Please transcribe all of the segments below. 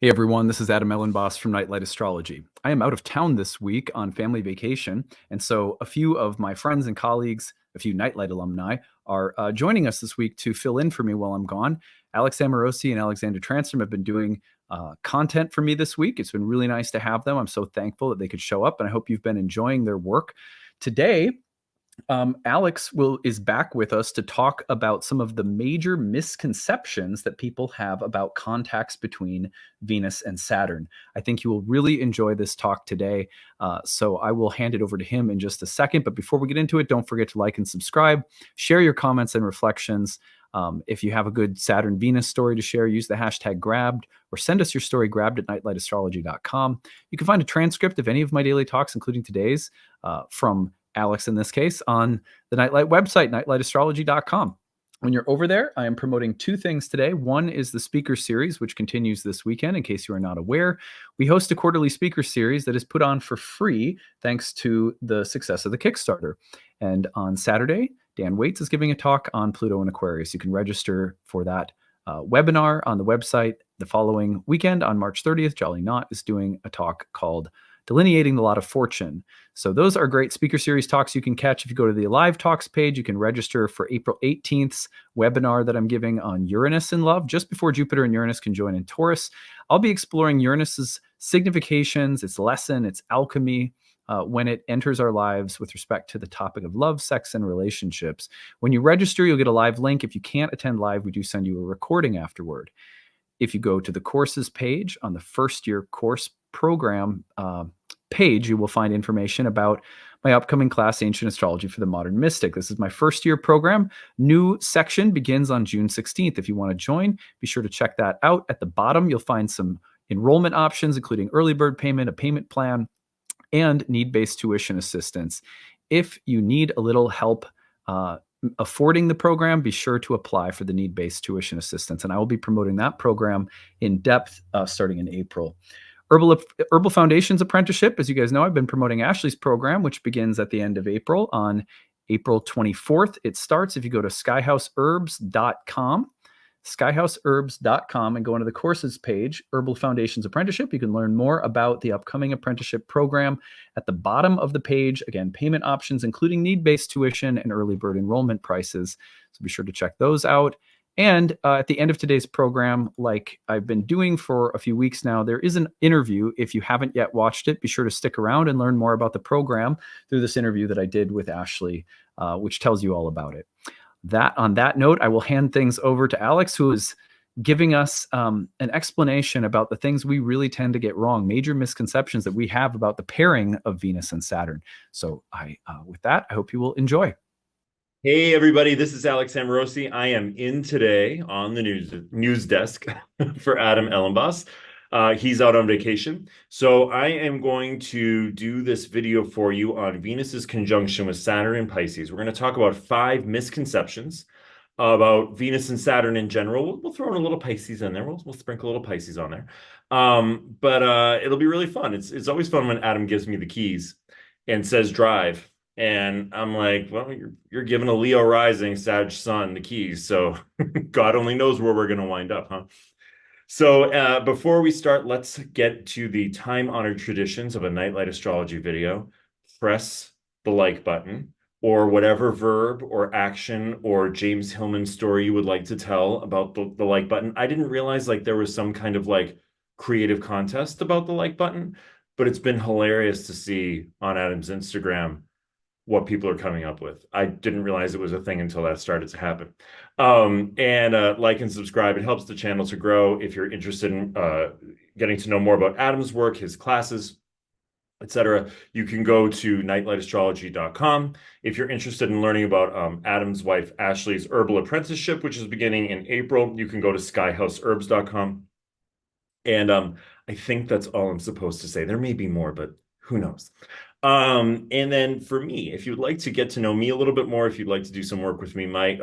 Hey everyone, this is Adam Elenbaas from Nightlight Astrology. I am out of town this week on family vacation, and so a few of my friends and colleagues, a few Nightlight alumni, are joining us this week to fill in for me while I'm gone. Alex Amorosi and Alexander Transtrom have been doing content for me this week. It's been really nice to have them. I'm so thankful that they could show up, and I hope you've been enjoying their work. Today, Alex is back with us to talk about some of the major misconceptions that people have about contacts between Venus and Saturn. I think you will really enjoy this talk today. So I will hand it over to him in just a second. But before we get into it, don't forget to like and subscribe, share your comments and reflections. If you have a good Saturn Venus story to share, use the hashtag grabbed or send us your story grabbed at nightlightastrology.com. You can find a transcript of any of my daily talks, including today's, from Alex in this case, on the Nightlight website, nightlightastrology.com. When you're over there, I am promoting two things today. One is the speaker series, which continues this weekend. In case you are not aware, we host a quarterly speaker series that is put on for free thanks to the success of the Kickstarter. And on Saturday, Dan Waits is giving a talk on Pluto and Aquarius. You can register for that webinar on the website. The following weekend, on March 30th, Jolly Knot is doing a talk called Delineating the Lot of Fortune. So those are great speaker series talks you can catch. If you go to the live talks page, you can register for April 18th's webinar that I'm giving on Uranus in love, just before Jupiter and Uranus conjoin in Taurus. I'll be exploring Uranus's significations, its lesson, its alchemy, when it enters our lives with respect to the topic of love, sex, and relationships. When you register, you'll get a live link. If you can't attend live, we do send you a recording afterward. If you go to the courses page on the first year course program page, you will find information about my upcoming class, Ancient Astrology for the Modern Mystic. This is my first year program. New section begins on June 16th. If you want to join, be sure to check that out. At the bottom, you'll find some enrollment options, including early bird payment, a payment plan, and need-based tuition assistance. If you need a little help affording the program, be sure to apply for the need-based tuition assistance. And I will be promoting that program in depth starting in April. Herbal Foundations Apprenticeship, as you guys know, I've been promoting Ashley's program, which begins at the end of April on April 24th. It starts if you go to skyhouseherbs.com, skyhouseherbs.com, and go into the courses page, Herbal Foundations Apprenticeship. You can learn more about the upcoming apprenticeship program at the bottom of the page. Again, payment options, including need-based tuition and early bird enrollment prices. So be sure to check those out. And at the end of today's program, like I've been doing for a few weeks now, there is an interview. If you haven't yet watched it, be sure to stick around and learn more about the program through this interview that I did with Ashley, which tells you all about it. On that note, I will hand things over to Alex, who is giving us an explanation about the things we really tend to get wrong, major misconceptions that we have about the pairing of Venus and Saturn. So with that, I hope you will enjoy. Hey everybody, this is Alex Amorosi. I am in today on the news desk for Adam Elenbaas. He's out on vacation. So I am going to do this video for you on Venus's conjunction with Saturn in Pisces. We're going to talk about 5 misconceptions about Venus and Saturn in general. We'll throw in a little Pisces in there. We'll sprinkle a little Pisces on there. But it'll be really fun. It's always fun when Adam gives me the keys and says drive. And I'm like, well, you're giving a Leo rising Sag sun the keys, so God only knows where we're going to wind up, huh? So before we start, let's get to the time-honored traditions of a Nightlight Astrology video. Press the like button, or whatever verb or action or James Hillman story you would like to tell about the like button. I didn't realize like there was some kind of like creative contest about the like button, but it's been hilarious to see on Adam's Instagram what people are coming up with. I didn't realize it was a thing until that started to happen. Like and subscribe. It helps the channel to grow. If you're interested in getting to know more about Adam's work, his classes, etc., you can go to nightlightastrology.com. If you're interested in learning about Adam's wife Ashley's herbal apprenticeship, which is beginning in April, you can go to skyhouseherbs.com. And I think that's all I'm supposed to say. There may be more, but who knows? And then for me, if you'd like to get to know me a little bit more, if you'd like to do some work with me, my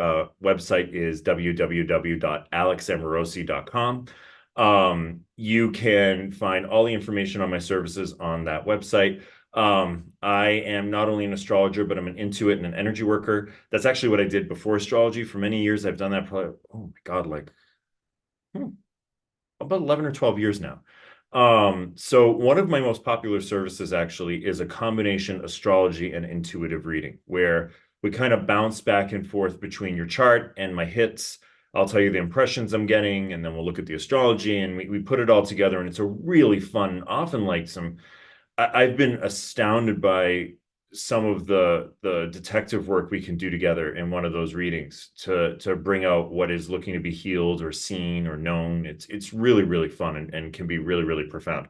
website is www.alexamorosi.com. You can find all the information on my services on that website. I am not only an astrologer, but I'm an intuit and an energy worker. That's actually what I did before astrology. For many years, I've done that probably, oh my God, like about 11 or 12 years now. So one of my most popular services actually is a combination astrology and intuitive reading, where we kind of bounce back and forth between your chart and my hits. I'll tell you the impressions I'm getting, and then we'll look at the astrology, and we put it all together, and it's a really fun, often like I've been astounded by some of the detective work we can do together in one of those readings to bring out what is looking to be healed or seen or known. It's really, really fun and can be really, really profound.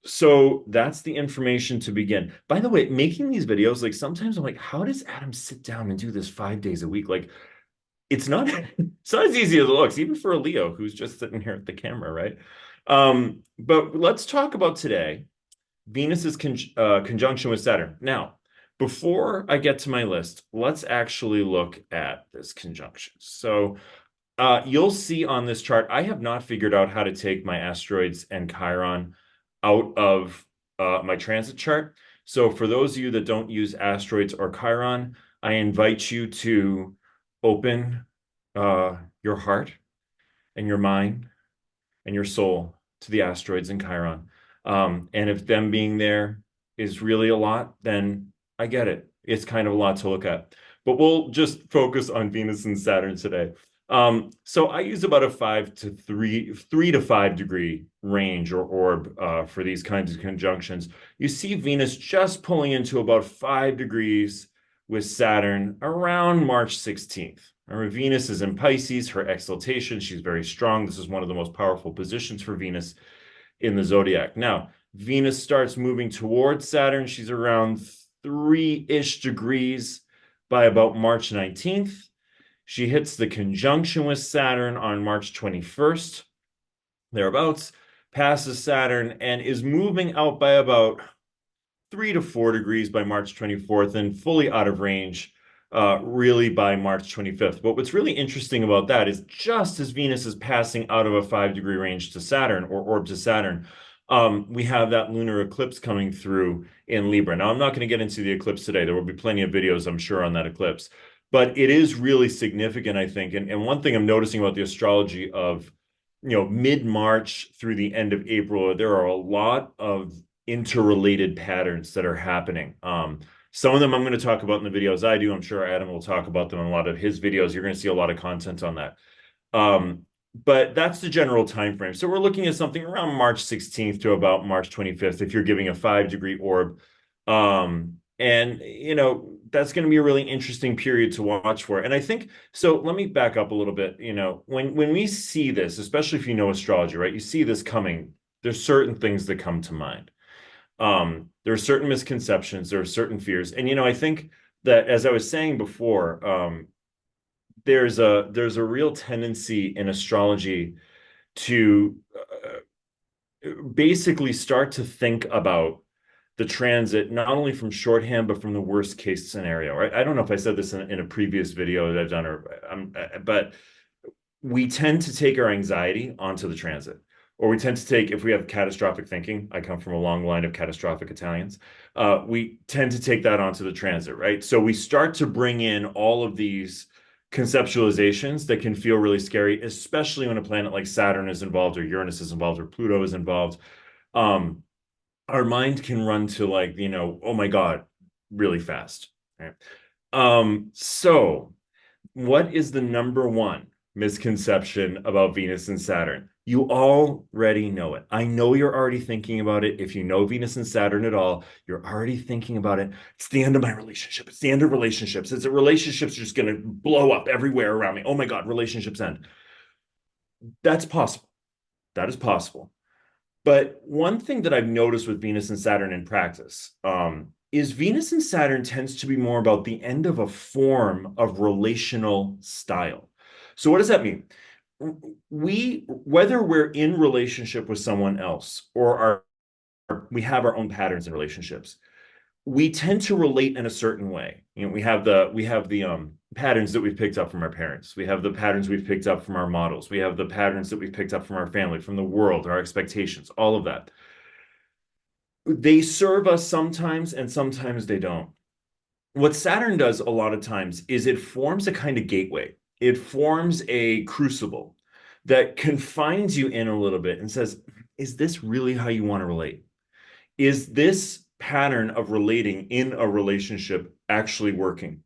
So that's the information to begin. By the way, making these videos, like sometimes I'm like, how does Adam sit down and do this 5 days a week? Like it's not it's not as easy as it looks, even for a Leo who's just sitting here at the camera, right? But let's talk about today. Venus's conjunction with Saturn. Now, before I get to my list, let's actually look at this conjunction. So you'll see on this chart, I have not figured out how to take my asteroids and Chiron out of my transit chart. So for those of you that don't use asteroids or Chiron, I invite you to open your heart and your mind and your soul to the asteroids and Chiron. And if them being there is really a lot, then I get it. It's kind of a lot to look at. But we'll just focus on Venus and Saturn today. So I use about a 3 to 5 degree range or orb for these kinds of conjunctions. You see Venus just pulling into about 5 degrees with Saturn around March 16th. Remember, Venus is in Pisces, her exaltation. She's very strong. This is one of the most powerful positions for Venus in the zodiac. Now, Venus starts moving towards Saturn. She's around 3-ish degrees by about March 19th. She hits the conjunction with Saturn on March 21st, thereabouts, passes Saturn, and is moving out by about 3 to 4 degrees by March 24th and fully out of range really by March 25th. But what's really interesting about that is just as Venus is passing out of a 5-degree range to Saturn or orb to Saturn, we have that lunar eclipse coming through in Libra. Now, I'm not going to get into the eclipse today. There will be plenty of videos, I'm sure, on that eclipse. But it is really significant, I think. And one thing I'm noticing about the astrology of, mid-March through the end of April, there are a lot of interrelated patterns that are happening. Some of them I'm going to talk about in the videos I do. I'm sure Adam will talk about them in a lot of his videos. You're going to see a lot of content on that. But that's the general time frame. So we're looking at something around March 16th to about March 25th if you're giving a 5-degree orb. And, that's going to be a really interesting period to watch for. And I think, so let me back up a little bit. When we see this, especially if you know astrology, right, you see this coming, there's certain things that come to mind. There are certain misconceptions, there are certain fears. And, I think that, as I was saying before, there's a real tendency in astrology to basically start to think about the transit, not only from shorthand, but from the worst case scenario, right? I don't know if I said this in a previous video that I've done, but we tend to take our anxiety onto the transit. Or we tend to take, if we have catastrophic thinking, I come from a long line of catastrophic Italians, we tend to take that onto the transit, right? So we start to bring in all of these conceptualizations that can feel really scary, especially when a planet like Saturn is involved or Uranus is involved or Pluto is involved. Our mind can run to like, oh my God, really fast. Right? So what is the number one misconception about Venus and Saturn? You already know it. I know you're already thinking about it. If you know Venus and Saturn at all, you're already thinking about it. It's the end of my relationship. It's the end of relationships. It's a relationship's just going to blow up everywhere around me. Oh my God, relationships end. That's possible. That is possible. But one thing that I've noticed with Venus and Saturn in practice is Venus and Saturn tends to be more about the end of a form of relational style. So what does that mean? Whether we're in relationship with someone else or we have our own patterns in relationships, we tend to relate in a certain way. We have the patterns that we've picked up from our parents. We have the patterns we've picked up from our models. We have the patterns that we've picked up from our family, from the world, our expectations, all of that. They serve us sometimes and sometimes they don't. What Saturn does a lot of times is it forms a kind of gateway. It forms a crucible that confines you in a little bit and says, is this really how you want to relate? Is this pattern of relating in a relationship actually working?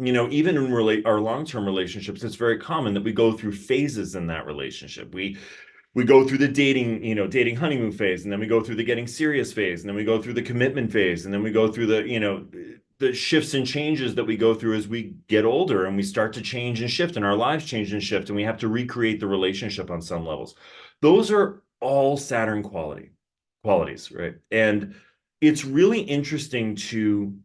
Even in our long-term relationships, it's very common that we go through phases in that relationship. We go through the dating honeymoon phase, and then we go through the getting serious phase, and then we go through the commitment phase, and then we go through the shifts and changes that we go through as we get older and we start to change and shift and our lives change and shift and we have to recreate the relationship on some levels. Those are all Saturn qualities, right? And it's really interesting to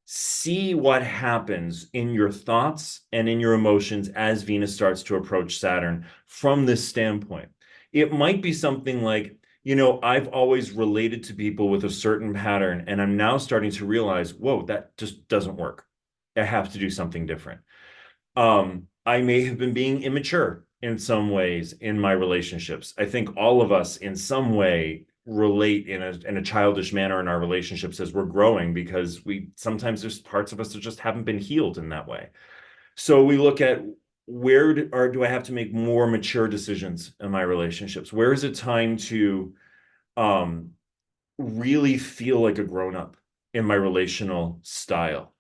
see what happens in your thoughts and in your emotions as Venus starts to approach Saturn from this standpoint. It might be something like, I've always related to people with a certain pattern, and I'm now starting to realize, whoa, that just doesn't work. I have to do something different. I may have been being immature in some ways in my relationships. I think all of us in some way relate in a childish manner in our relationships as we're growing, because sometimes there's parts of us that just haven't been healed in that way. So we look at do I have to make more mature decisions in my relationships? Where is it time to really feel like a grown-up in my relational style?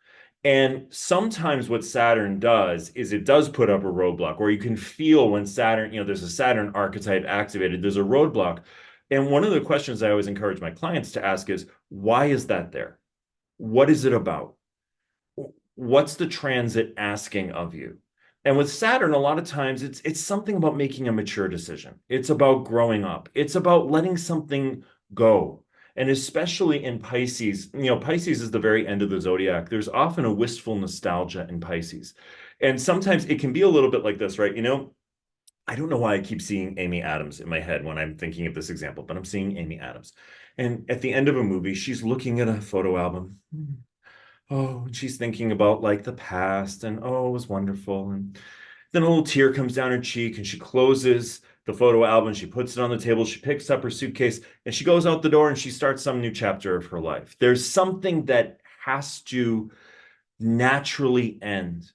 And sometimes what Saturn does is it does put up a roadblock, or you can feel when Saturn, there's a Saturn archetype activated, there's a roadblock. And one of the questions I always encourage my clients to ask is, why is that there? What is it about? What's the transit asking of you? And with Saturn, a lot of times it's something about making a mature decision. It's about growing up. It's about letting something go. And especially in Pisces, Pisces is the very end of the zodiac. There's often a wistful nostalgia in Pisces. And sometimes it can be a little bit like this, right? I don't know why I keep seeing Amy Adams in my head when I'm thinking of this example, but I'm seeing Amy Adams. And at the end of a movie, she's looking at a photo album. Oh, and she's thinking about like the past, and oh, it was wonderful. And then a little tear comes down her cheek, and she closes the photo album, she puts it on the table, she picks up her suitcase, and she goes out the door and she starts some new chapter of her life. There's something that has to naturally end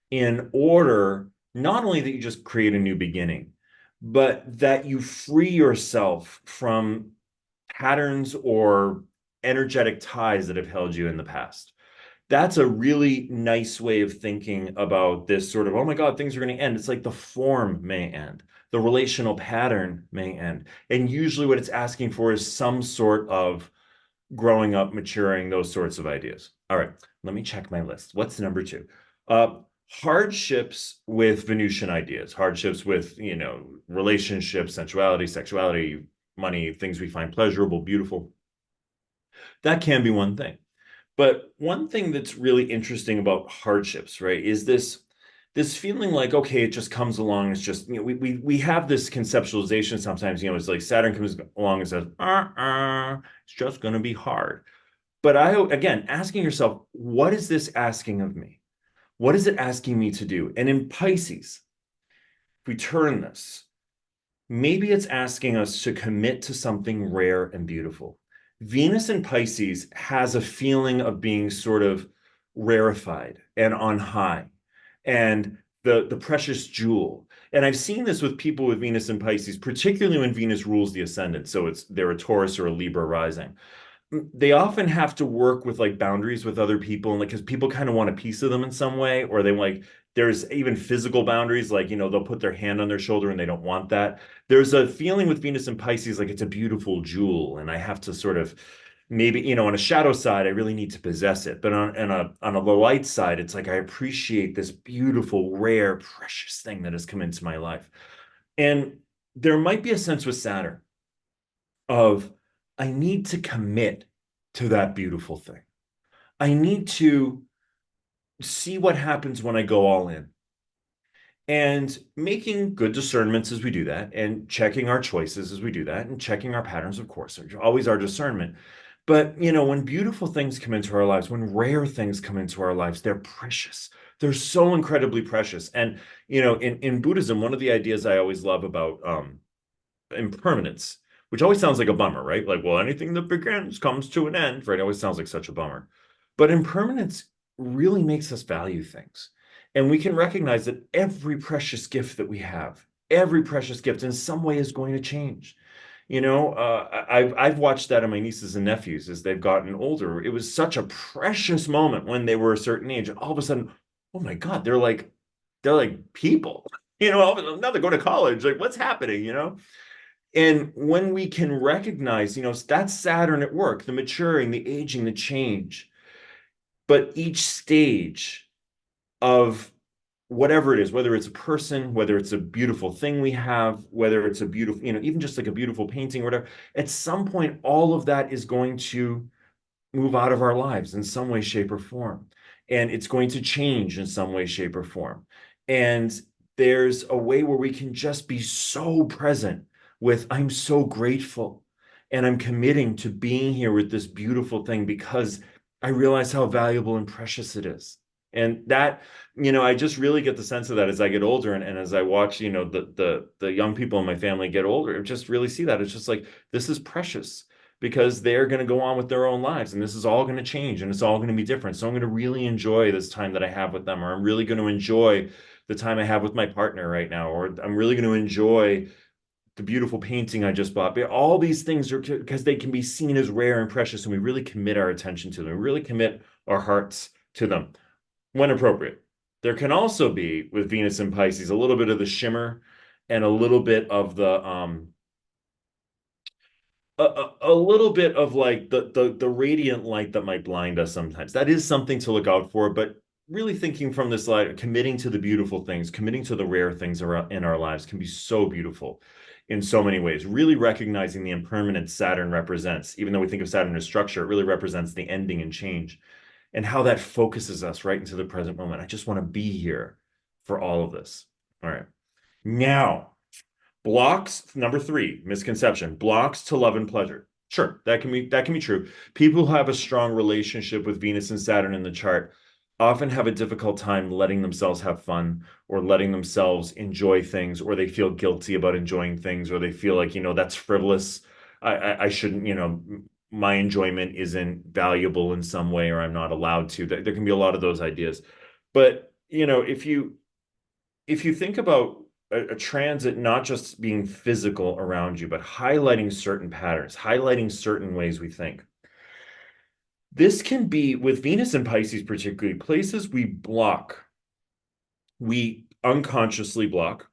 in order, not only that you just create a new beginning, but that you free yourself from patterns or energetic ties that have held you in the past. That's a really nice way of thinking about this sort of, oh my God, things are going to end. It's like the form may end, the relational pattern may end. And usually what it's asking for is some sort of growing up, maturing, those sorts of ideas. All right, let me check my list. What's number two? Hardships with Venusian ideas, hardships with, relationships, sensuality, sexuality, money, things we find pleasurable, beautiful. That can be one thing. But one thing that's really interesting about hardships, right, is this feeling like, okay, it just comes along. It's just, we have this conceptualization sometimes, it's like Saturn comes along and says, it's just going to be hard. But again, asking yourself, what is this asking of me? What is it asking me to do? And in Pisces, if we turn this, maybe it's asking us to commit to something rare and beautiful. Venus in Pisces has a feeling of being sort of rarefied and on high, and the precious jewel. And I've seen this with people with Venus in Pisces, particularly when Venus rules the ascendant. So they're a Taurus or a Libra rising. They often have to work with like boundaries with other people, and like because people kind of want a piece of them in some way, or they like there's even physical boundaries, like they'll put their hand on their shoulder and they don't want that. There's a feeling with Venus and Pisces like it's a beautiful jewel, and I have to sort of maybe on a shadow side I really need to possess it, but on a low light side it's like I appreciate this beautiful, rare, precious thing that has come into my life. And there might be a sense with Saturn of I need to commit to that beautiful thing. I need to see what happens when I go all in. And making good discernments as we do that, and checking our choices as we do that, and checking our patterns, of course, are always our discernment. But, when beautiful things come into our lives, when rare things come into our lives, they're precious. They're so incredibly precious. And, in Buddhism, one of the ideas I always love about impermanence, which always sounds like a bummer, right? Like, well, anything that begins comes to an end, right? It always sounds like such a bummer. But impermanence really makes us value things. And we can recognize that every precious gift that we have, every precious gift in some way is going to change. I've watched that in my nieces and nephews as they've gotten older. It was such a precious moment when they were a certain age, and all of a sudden, oh my God, they're like people. All of a sudden, now they're going to college. Like, what's happening? And when we can recognize, that's Saturn at work, the maturing, the aging, the change. But each stage of whatever it is, whether it's a person, whether it's a beautiful thing we have, whether it's a beautiful, even just like a beautiful painting or whatever, at some point, all of that is going to move out of our lives in some way, shape, or form. And it's going to change in some way, shape, or form. And there's a way where we can just be so present with, I'm so grateful. And I'm committing to being here with this beautiful thing because I realize how valuable and precious it is. And that, I just really get the sense of that as I get older and as I watch, the young people in my family get older, I just really see that. It's just like, this is precious because they're going to go on with their own lives and this is all going to change and it's all going to be different. So I'm going to really enjoy this time that I have with them, or I'm really going to enjoy the time I have with my partner right now, or I'm really going to enjoy the beautiful painting I just bought. But all these things are because they can be seen as rare and precious, and we really commit our attention to them. We really commit our hearts to them when appropriate. There can also be, with Venus and Pisces, a little bit of the shimmer and a little bit of the a little bit of like the radiant light that might blind us sometimes. That is something to look out for, but really thinking from this light, committing to the beautiful things, committing to the rare things around in our lives can be so beautiful in so many ways. Really recognizing the impermanence Saturn represents, even though we think of Saturn as structure, it really represents the ending and change and how that focuses us right into the present moment. I just want to be here for all of this. All right. Now, blocks, number 3, misconception, blocks to love and pleasure. Sure, that can be true. People who have a strong relationship with Venus and Saturn in the chart often have a difficult time letting themselves have fun or letting themselves enjoy things, or they feel guilty about enjoying things, or they feel like, that's frivolous. I shouldn't, my enjoyment isn't valuable in some way, or I'm not allowed to. There can be a lot of those ideas. But, if you think about a transit not just being physical around you, but highlighting certain patterns, highlighting certain ways we think. This can be, with Venus and Pisces particularly, places we block, we unconsciously block,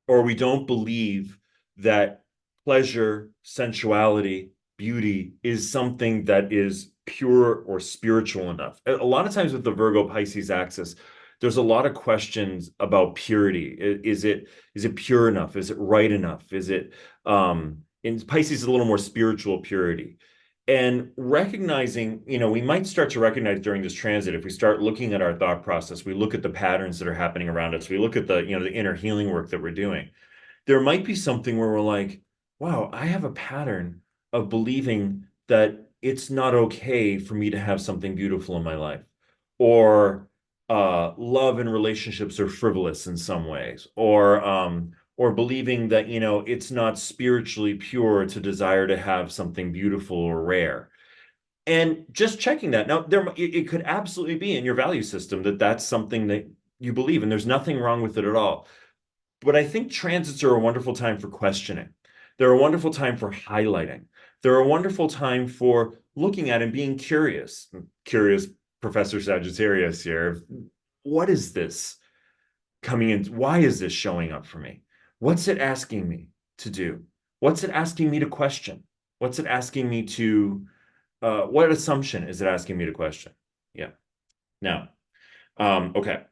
or we don't believe that pleasure, sensuality, beauty is something that is pure or spiritual enough. A lot of times with the Virgo Pisces axis, there's a lot of questions about purity. Is it pure enough? Is it right enough? Is it in Pisces a little more spiritual purity? And recognizing, we might start to recognize during this transit, if we start looking at our thought process, we look at the patterns that are happening around us, we look at the inner healing work that we're doing. There might be something where we're like, wow, I have a pattern of believing that it's not okay for me to have something beautiful in my life, or love and relationships are frivolous in some ways, or believing that it's not spiritually pure to desire to have something beautiful or rare. And just checking that. Now, it could absolutely be in your value system that that's something that you believe, and there's nothing wrong with it at all. But I think transits are a wonderful time for questioning. They're a wonderful time for highlighting. They're a wonderful time for looking at and being curious. Curious Professor Sagittarius here. What is this coming in? Why is this showing up for me? What's it asking me to do? What's it asking me to question? What's it asking me to, what assumption is it asking me to question? Yeah. Now, okay.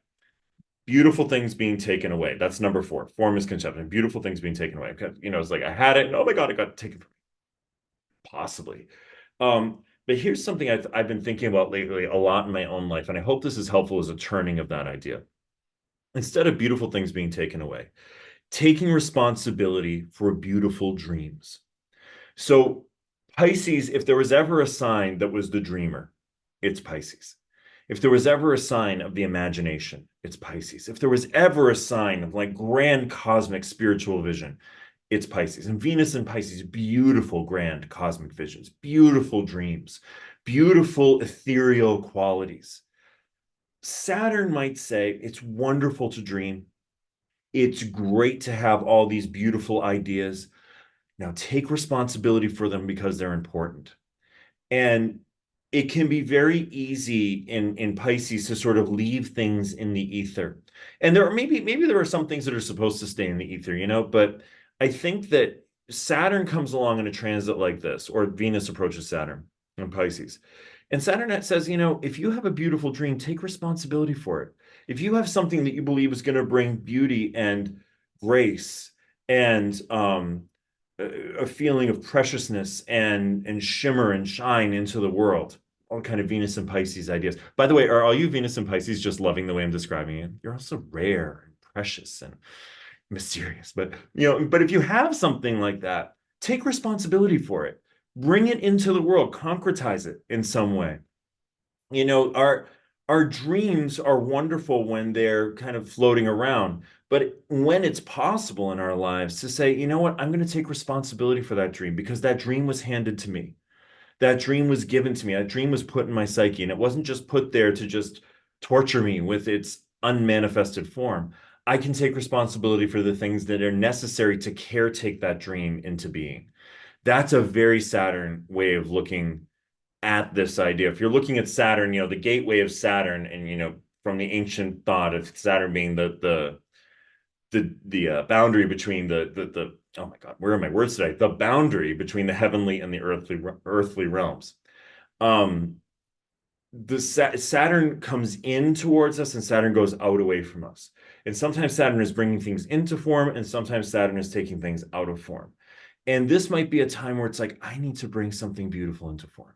Beautiful things being taken away. That's number 4. Form misconception. Beautiful things being taken away. Because, it's like I had it, and oh my God, it got taken from me. Possibly. But here's something I've been thinking about lately a lot in my own life, and I hope this is helpful as a turning of that idea. Instead of beautiful things being taken away, taking responsibility for beautiful dreams. So Pisces, if there was ever a sign that was the dreamer, it's Pisces. If there was ever a sign of the imagination, it's Pisces. If there was ever a sign of like grand cosmic spiritual vision, it's Pisces. And Venus and Pisces, beautiful grand cosmic visions, beautiful dreams, beautiful ethereal qualities. Saturn might say it's wonderful to dream. It's great to have all these beautiful ideas. Now take responsibility for them because they're important. And it can be very easy in Pisces to sort of leave things in the ether. And there are maybe there are some things that are supposed to stay in the ether, but I think that Saturn comes along in a transit like this, or Venus approaches Saturn in Pisces. And Saturn says, if you have a beautiful dream, take responsibility for it. If you have something that you believe is going to bring beauty and grace and a feeling of preciousness and shimmer and shine into the world. All kind of Venus and Pisces ideas. By the way, are all you Venus and Pisces just loving the way I'm describing it? You're also rare and precious and mysterious. But if you have something like that, take responsibility for it. Bring it into the world, concretize it in some way. Our dreams are wonderful when they're kind of floating around, but when it's possible in our lives to say, you know what, I'm going to take responsibility for that dream because that dream was handed to me. That dream was given to me. That dream was put in my psyche, and it wasn't just put there to just torture me with its unmanifested form. I can take responsibility for the things that are necessary to caretake that dream into being. That's a very Saturn way of looking at this idea. If you're looking at Saturn, the gateway of Saturn, and from the ancient thought of Saturn being the boundary between the oh my God, where are my words today? The boundary between the heavenly and the earthly realms. Saturn comes in towards us, and Saturn goes out away from us. And sometimes Saturn is bringing things into form, and sometimes Saturn is taking things out of form. And this might be a time where it's like, I need to bring something beautiful into form.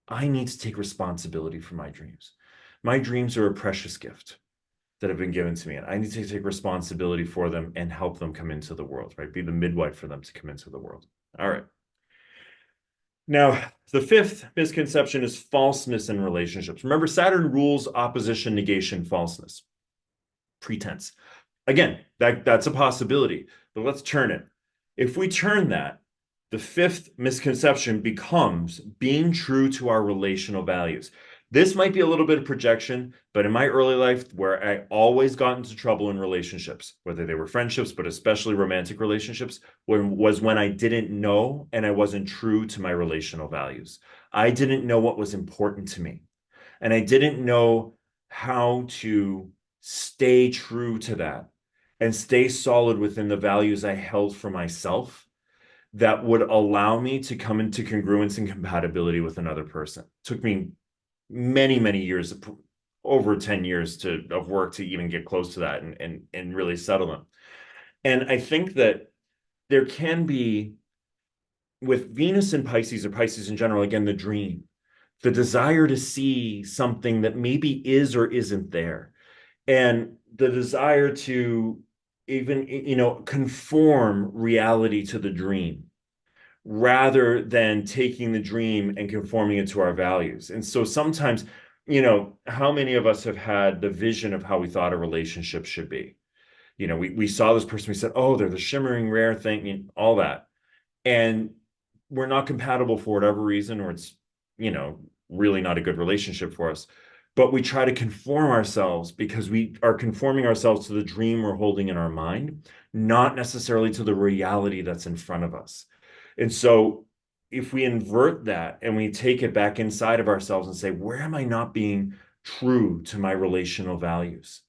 I need to take responsibility for my dreams. My dreams are a precious gift that have been given to me, and I need to take responsibility for them and help them come into the world, right? Be the midwife for them to come into the world. All right. Now, the fifth misconception is falseness in relationships. Remember, Saturn rules opposition, negation, falseness, pretense. Again, that's a possibility, but let's turn it. If we turn that, the fifth misconception becomes being true to our relational values. This might be a little bit of projection, but in my early life, where I always got into trouble in relationships, whether they were friendships, but especially romantic relationships, was when I didn't know and I wasn't true to my relational values. I didn't know what was important to me, and I didn't know how to stay true to that and stay solid within the values I held for myself that would allow me to come into congruence and compatibility with another person. It took me many, many years, over 10 years of work to even get close to that and really settle them. And I think that there can be, with Venus and Pisces, or Pisces in general, again, the dream, the desire to see something that maybe is or isn't there, and the desire to even, conform reality to the dream rather than taking the dream and conforming it to our values. And so sometimes, how many of us have had the vision of how we thought a relationship should be? We saw this person, we said, oh, they're the shimmering rare thing, all that. And we're not compatible for whatever reason, or it's, really not a good relationship for us. But we try to conform ourselves because we are conforming ourselves to the dream we're holding in our mind, not necessarily to the reality that's in front of us. And so if we invert that and we take it back inside of ourselves and say, where am I not being true to my relational values?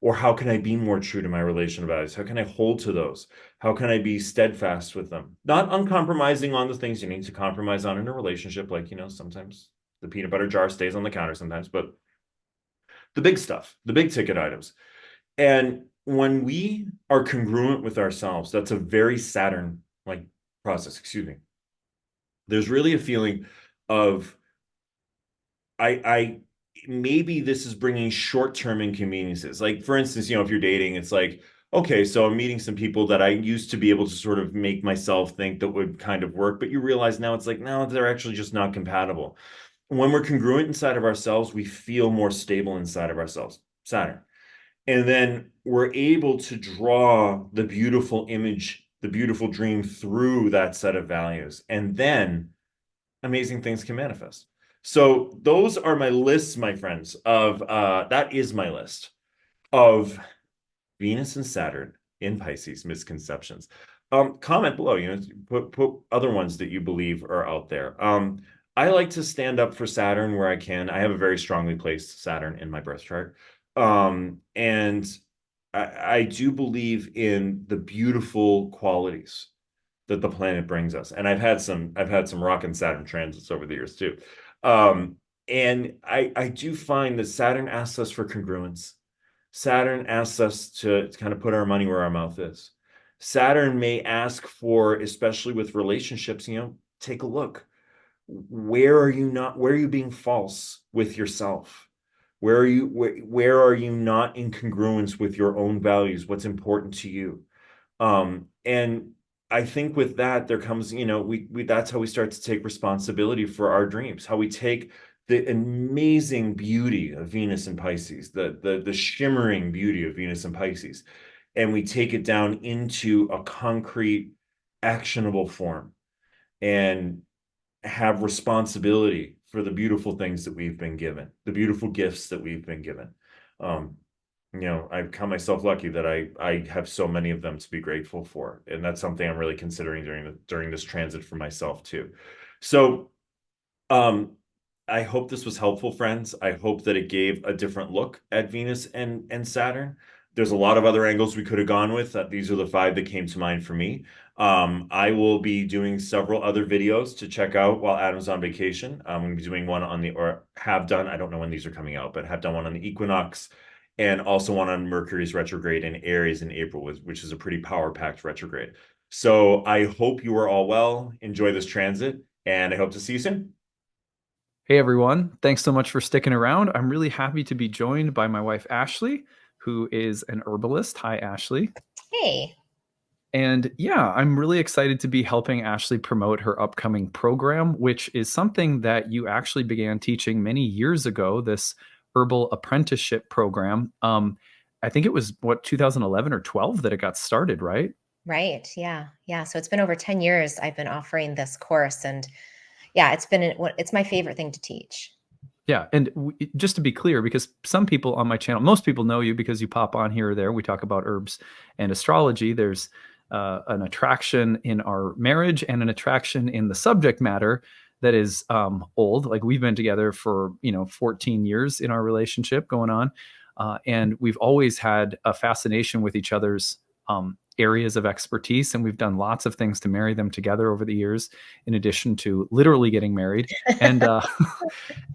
Or how can I be more true to my relational values? How can I hold to those? How can I be steadfast with them? Not uncompromising on the things you need to compromise on in a relationship. Like, sometimes the peanut butter jar stays on the counter sometimes, but the big stuff, the big ticket items. And when we are congruent with ourselves, that's a very Saturn like process, excuse me. There's really a feeling of, I maybe this is bringing short-term inconveniences. Like, for instance, if you're dating, it's like, okay, so I'm meeting some people that I used to be able to sort of make myself think that would kind of work, but you realize now it's like, no, they're actually just not compatible. When we're congruent inside of ourselves, we feel more stable inside of ourselves, Saturn. And then we're able to draw the beautiful image, the beautiful dream through that set of values. And then amazing things can manifest. So those are my lists, my friends, of that is my list of Venus and Saturn in Pisces, misconceptions. Comment below, put other ones that you believe are out there. I like to stand up for Saturn where I can. I have a very strongly placed Saturn in my birth chart. And I do believe in the beautiful qualities that the planet brings us. And I've had some rockin' Saturn transits over the years too. And I do find that Saturn asks us for congruence. Saturn asks us to kind of put our money where our mouth is. Saturn may ask for, especially with relationships, take a look. Where are you being false with yourself? Where are you not in congruence with your own values? What's important to you? And I think with that, there comes, that's how we start to take responsibility for our dreams, how we take the amazing beauty of Venus and Pisces, the shimmering beauty of Venus and Pisces, and we take it down into a concrete, actionable form and have responsibility for the beautiful things that we've been given, the beautiful gifts that we've been given. I count myself lucky that I have so many of them to be grateful for. And that's something I'm really considering during this transit for myself too. So, I hope this was helpful, friends. I hope that it gave a different look at Venus and Saturn. There's a lot of other angles we could have gone with. These are the 5 that came to mind for me. I will be doing several other videos to check out while Adam's on vacation. I'm going to be doing one or have done, I don't know when these are coming out, but have done one on the equinox and also one on Mercury's retrograde in Aries in April, which is a pretty power-packed retrograde. So I hope you are all well. Enjoy this transit, and I hope to see you soon. Hey everyone, thanks so much for sticking around. I'm really happy to be joined by my wife Ashley, who is an herbalist. Hi, Ashley. Hey. And yeah, I'm really excited to be helping Ashley promote her upcoming program, which is something that you actually began teaching many years ago, this herbal apprenticeship program. I think it was 2011 or 12 that it got started, right? Right. Yeah. Yeah. So it's been over 10 years I've been offering this course, and yeah, it's my favorite thing to teach. Yeah. And just to be clear, because some people on my channel, most people know you because you pop on here or there. We talk about herbs and astrology. There's an attraction in our marriage and an attraction in the subject matter that is old. Like we've been together for, 14 years in our relationship going on. And we've always had a fascination with each other's areas of expertise. And we've done lots of things to marry them together over the years, in addition to literally getting married. And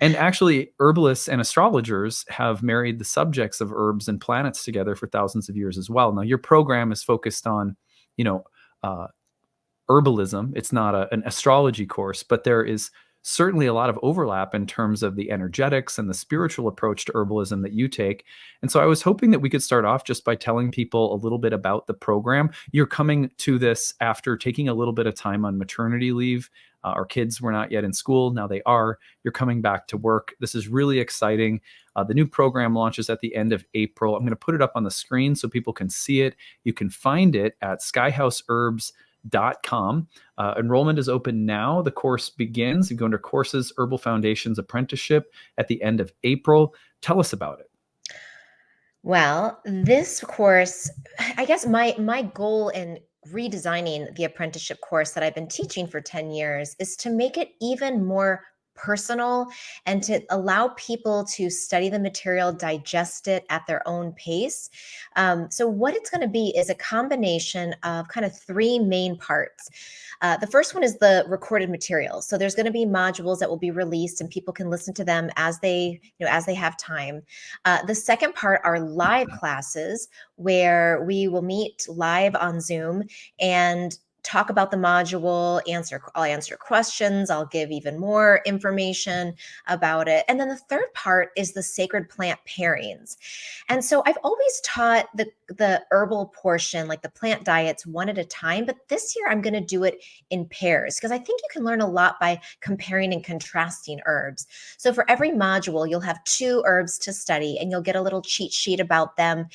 and actually, herbalists and astrologers have married the subjects of herbs and planets together for thousands of years as well. Now, your program is focused on, uh, herbalism. It's not an astrology course, but there is certainly a lot of overlap in terms of the energetics and the spiritual approach to herbalism that you take. And so I was hoping that we could start off just by telling people a little bit about the program. You're coming to this after taking a little bit of time on maternity leave. Our kids were not yet in school. Now they are. You're coming back to work. This is really exciting. The new program launches at the end of April. I'm going to put it up on the screen so people can see it. You can find it at skyhouseherbs.com. Enrollment is open now. The course begins. You go under courses, Herbal Foundations Apprenticeship at the end of April. Tell us about it. Well, this course, I guess my goal in redesigning the apprenticeship course that I've been teaching for 10 years is to make it even more personal and to allow people to study the material, digest it at their own pace. So what it's going to be is a combination of kind of 3 main parts. The first one is the recorded material. So there's going to be modules that will be released, and people can listen to them as they have time. The second part are live classes where we will meet live on Zoom and talk about the module, I'll answer questions, I'll give even more information about it. And then the third part is the sacred plant pairings. And so I've always taught the herbal portion, like the plant diets, one at a time, but this year I'm going to do it in pairs because I think you can learn a lot by comparing and contrasting herbs. So for every module, you'll have 2 herbs to study, and you'll get a little cheat sheet about them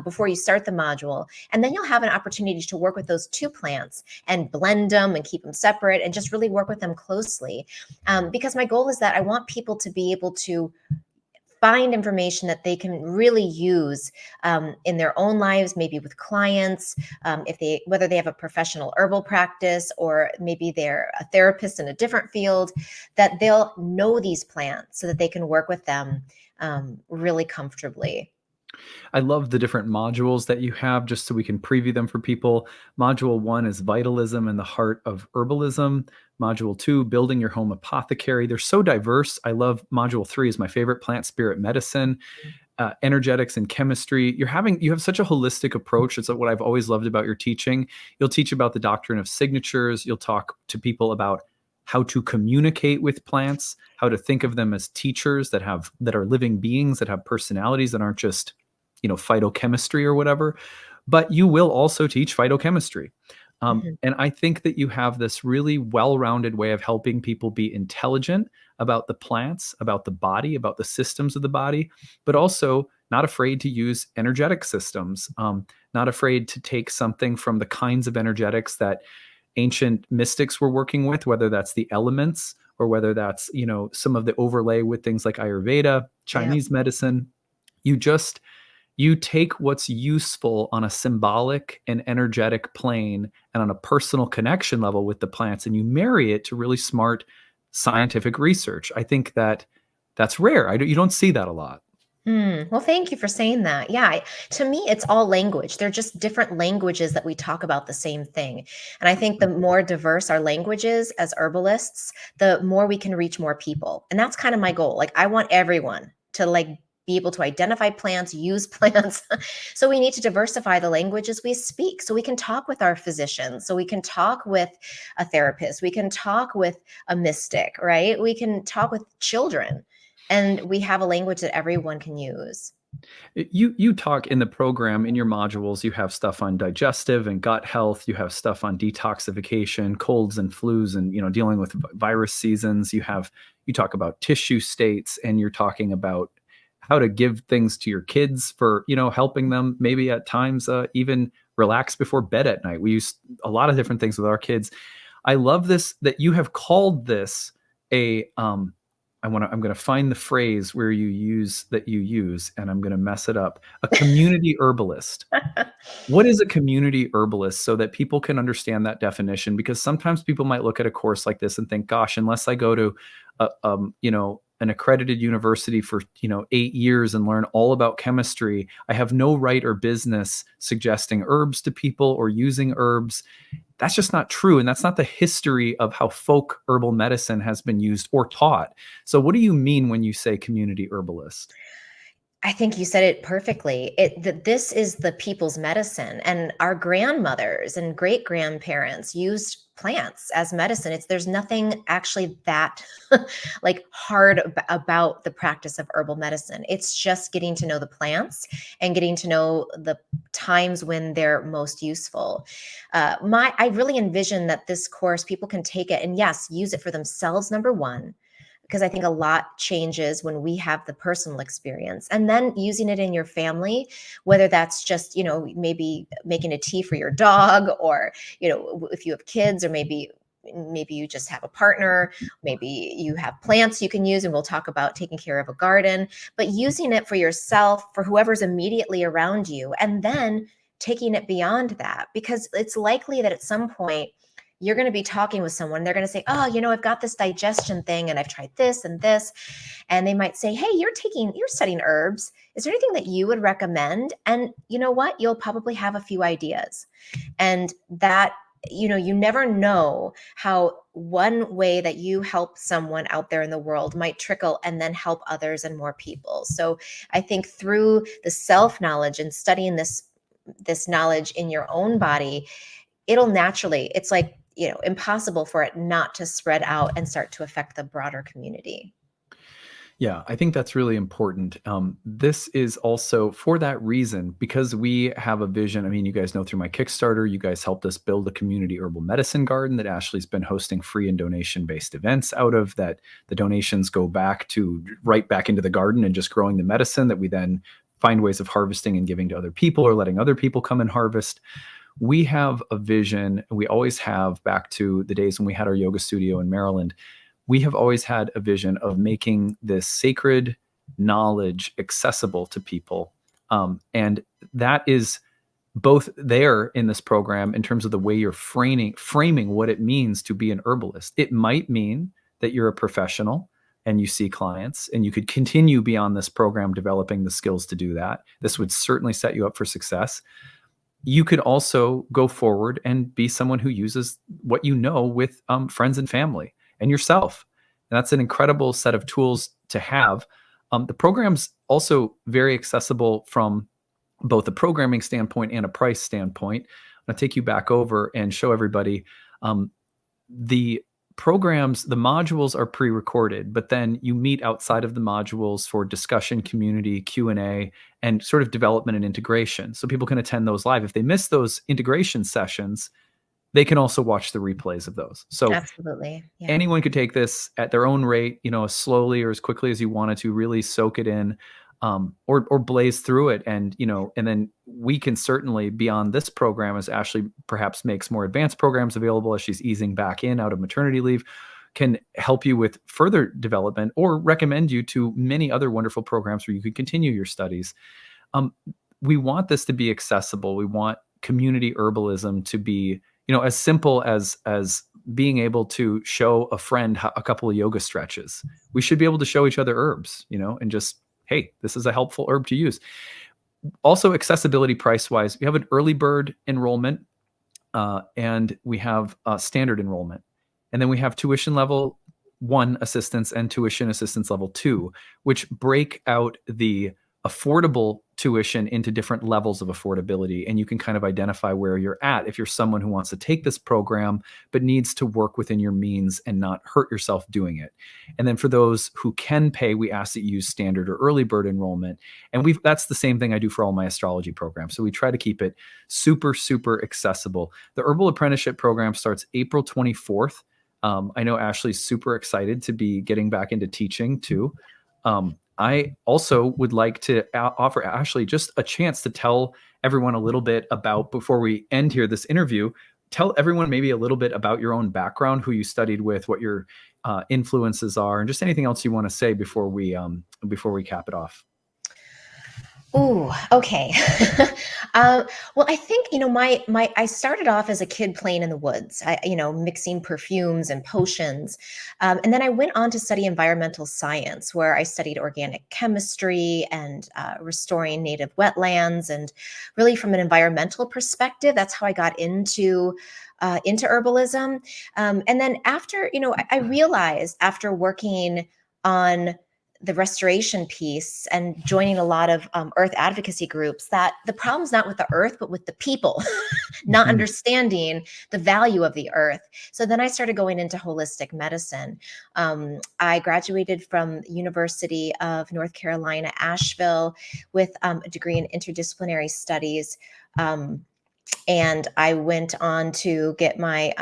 before you start the module. And then you'll have an opportunity to work with those 2 plants and blend them and keep them separate and just really work with them closely. Because my goal is that I want people to be able to find information that they can really use in their own lives, maybe with clients, whether they have a professional herbal practice or maybe they're a therapist in a different field, that they'll know these plants so that they can work with them really comfortably. I love the different modules that you have, just so we can preview them for people. Module 1 is Vitalism and the Heart of Herbalism. Module 2, Building Your Home Apothecary. They're so diverse. I love Module 3 is my favorite, Plant Spirit Medicine. Energetics and chemistry. You have such a holistic approach. It's what I've always loved about your teaching. You'll teach about the doctrine of signatures. You'll talk to people about how to communicate with plants, how to think of them as teachers that are living beings, that have personalities, that aren't just, phytochemistry or whatever. But you will also teach phytochemistry. And I think that you have this really well-rounded way of helping people be intelligent about the plants, about the body, about the systems of the body, but also not afraid to use energetic systems, not afraid to take something from the kinds of energetics that ancient mystics were working with, whether that's the elements or whether that's, some of the overlay with things like Ayurveda, Chinese medicine. You take what's useful on a symbolic and energetic plane and on a personal connection level with the plants, and you marry it to really smart scientific research. I think that's rare. You don't see that a lot. Well, thank you for saying that. Yeah, to me, it's all language. They're just different languages that we talk about the same thing. And I think the more diverse our languages as herbalists, the more we can reach more people. And that's kind of my goal. Like, I want everyone to be able to identify plants, use plants. So we need to diversify the languages we speak so we can talk with our physicians, so we can talk with a therapist, we can talk with a mystic, right? We can talk with children, and we have a language that everyone can use. You talk in the program, in your modules, you have stuff on digestive and gut health. You have stuff on detoxification, colds and flus, and dealing with virus seasons. You talk about tissue states, and you're talking about how to give things to your kids for helping them maybe at times even relax before bed at night. We use a lot of different things with our kids. I love this, that you have called this I'm going to find the phrase where you use, and I'm going to mess it up. A community herbalist. What is a community herbalist, so that people can understand that definition? Because sometimes people might look at a course like this and think, gosh, unless I go to an accredited university for 8 years and learn all about chemistry, I have no right or business suggesting herbs to people or using herbs. That's just not true. And that's not the history of how folk herbal medicine has been used or taught. So what do you mean when you say community herbalist? I think you said it perfectly. This is the people's medicine, and our grandmothers and great grandparents used plants as medicine. There's nothing actually that hard about the practice of herbal medicine. It's just getting to know the plants and getting to know the times when they're most useful. I really envision that this course, people can take it and, yes, use it for themselves, number one, because I think a lot changes when we have the personal experience, and then using it in your family, whether that's just, maybe making a tea for your dog, or, if you have kids, or maybe you just have a partner, maybe you have plants you can use, and we'll talk about taking care of a garden, but using it for yourself, for whoever's immediately around you, and then taking it beyond that, because it's likely that at some point you're going to be talking with someone. They're going to say, oh, I've got this digestion thing and I've tried this and this. And they might say, hey, you're studying herbs. Is there anything that you would recommend? And you know what? You'll probably have a few ideas. And that, you never know how one way that you help someone out there in the world might trickle and then help others and more people. So I think through the self-knowledge and studying this knowledge in your own body, it'll naturally, it's impossible for it not to spread out and start to affect the broader community. Yeah, I think that's really important. This is also for that reason, because we have a vision. I mean, you guys know through my Kickstarter, you guys helped us build a community herbal medicine garden that Ashley's been hosting free and donation-based events out of, that the donations go right back into the garden and just growing the medicine that we then find ways of harvesting and giving to other people, or letting other people come and harvest. We have a vision, and we always have, back to the days when we had our yoga studio in Maryland. We have always had a vision of making this sacred knowledge accessible to people. And that is both there in this program in terms of the way you're framing what it means to be an herbalist. It might mean that you're a professional and you see clients, and you could continue beyond this program developing the skills to do that. This would certainly set you up for success. You could also go forward and be someone who uses what you know with friends and family and yourself. And that's an incredible set of tools to have. The program's also very accessible from both a programming standpoint and a price standpoint. I'm going to take you back over and show everybody the programs. The modules are pre-recorded, but then you meet outside of the modules for discussion, community, Q&A, and sort of development and integration. So people can attend those live. If they miss those integration sessions, they can also watch the replays of those. So absolutely, yeah. Anyone could take this at their own rate, as slowly or as quickly as you wanted to, really soak it in, or blaze through it. And then we can certainly, beyond this program, as Ashley perhaps makes more advanced programs available as she's easing back in out of maternity leave, can help you with further development or recommend you to many other wonderful programs where you could continue your studies. We want this to be accessible. We want community herbalism to be, as simple as being able to show a friend a couple of yoga stretches. We should be able to show each other herbs, and just, hey, this is a helpful herb to use. Also, accessibility price-wise, we have an early bird enrollment, and we have standard enrollment. And then we have tuition level 1 assistance and tuition assistance level 2, which break out the affordable tuition into different levels of affordability. And you can kind of identify where you're at if you're someone who wants to take this program, but needs to work within your means and not hurt yourself doing it. And then for those who can pay, we ask that you use standard or early bird enrollment. And that's the same thing I do for all my astrology programs. So we try to keep it super, super accessible. The Herbal Apprenticeship program starts April 24th. I know Ashley's super excited to be getting back into teaching too. I also would like to offer Ashley just a chance to tell everyone a little bit about, before we end here this interview, tell everyone maybe a little bit about your own background, who you studied with, what your influences are, and just anything else you want to say before we cap it off. Ooh, okay. Well, I think, I started off as a kid playing in the woods, mixing perfumes and potions. And then I went on to study environmental science, where I studied organic chemistry and restoring native wetlands. And really from an environmental perspective, that's how I got into herbalism. And then after, I realized after working on the restoration piece and joining a lot of earth advocacy groups, that the problem's not with the earth, but with the people not understanding the value of the earth. So then I started going into holistic medicine. I graduated from University of North Carolina, Asheville, with a degree in interdisciplinary studies. And I went on to get my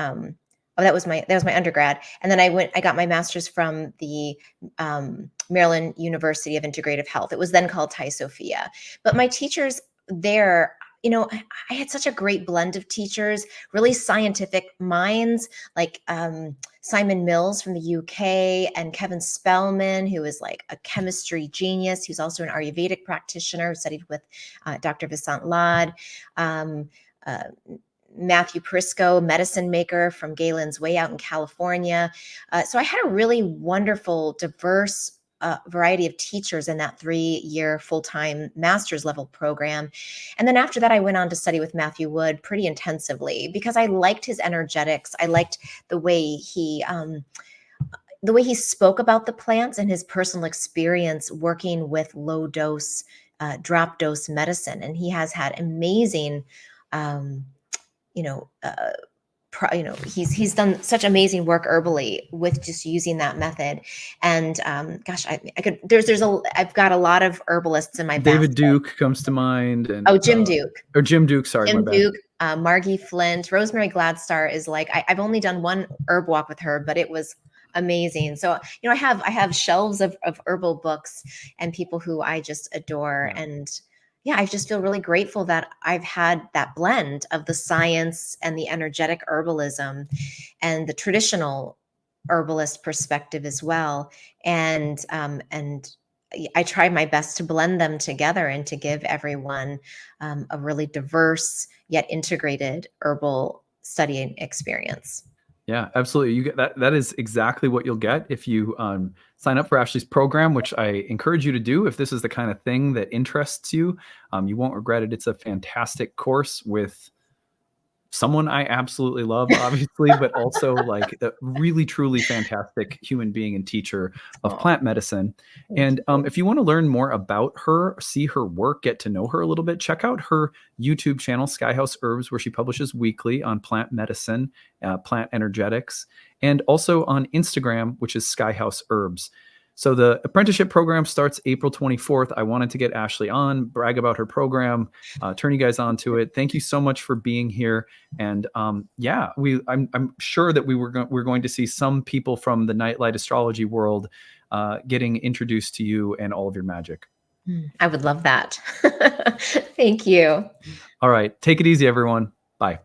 that was my undergrad. And then I got my master's from the Maryland University of Integrative Health. It was then called Thai Sophia. But my teachers there, I had such a great blend of teachers, really scientific minds, like Simon Mills from the UK, and Kevin Spellman, who is like a chemistry genius, who's also an Ayurvedic practitioner, who studied with Dr. Vasant Lad. Matthew Prisco, medicine maker from Galen's Way out in California. So I had a really wonderful, diverse variety of teachers in that 3-year full-time master's level program. And then after that, I went on to study with Matthew Wood pretty intensively because I liked his energetics. I liked the way he spoke about the plants and his personal experience working with low dose, drop dose medicine. And he has had amazing, he's done such amazing work herbally with just using that method. And gosh, I've got a lot of herbalists in my David basket. Duke comes to mind. And Jim Duke. Or Jim Duke, sorry. Jim Duke, Margie Flint, Rosemary Gladstar is like, I've only done one herb walk with her, but it was amazing. So, I have shelves of herbal books and people who I just adore. Yeah. And I just feel really grateful that I've had that blend of the science and the energetic herbalism and the traditional herbalist perspective as well. And I try my best to blend them together and to give everyone a really diverse yet integrated herbal studying experience. Yeah, absolutely. You get that. That is exactly what you'll get if you sign up for Ashley's program, which I encourage you to do. If this is the kind of thing that interests you, you won't regret it. It's a fantastic course with someone I absolutely love, obviously, but also like a really, truly fantastic human being and teacher of Aw, plant medicine. thank And you. if you want to learn more about her, see her work, get to know her a little bit, check out her YouTube channel, Skyhouse Herbs, where she publishes weekly on plant medicine, plant energetics, and also on Instagram, which is Skyhouse Herbs. So the apprenticeship program starts April 24th. I wanted to get Ashley on, brag about her program, turn you guys on to it. Thank you so much for being here. And yeah, I'm sure that we're going to see some people from the Nightlight astrology world getting introduced to you and all of your magic. I would love that. Thank you. All right, take it easy, everyone. Bye.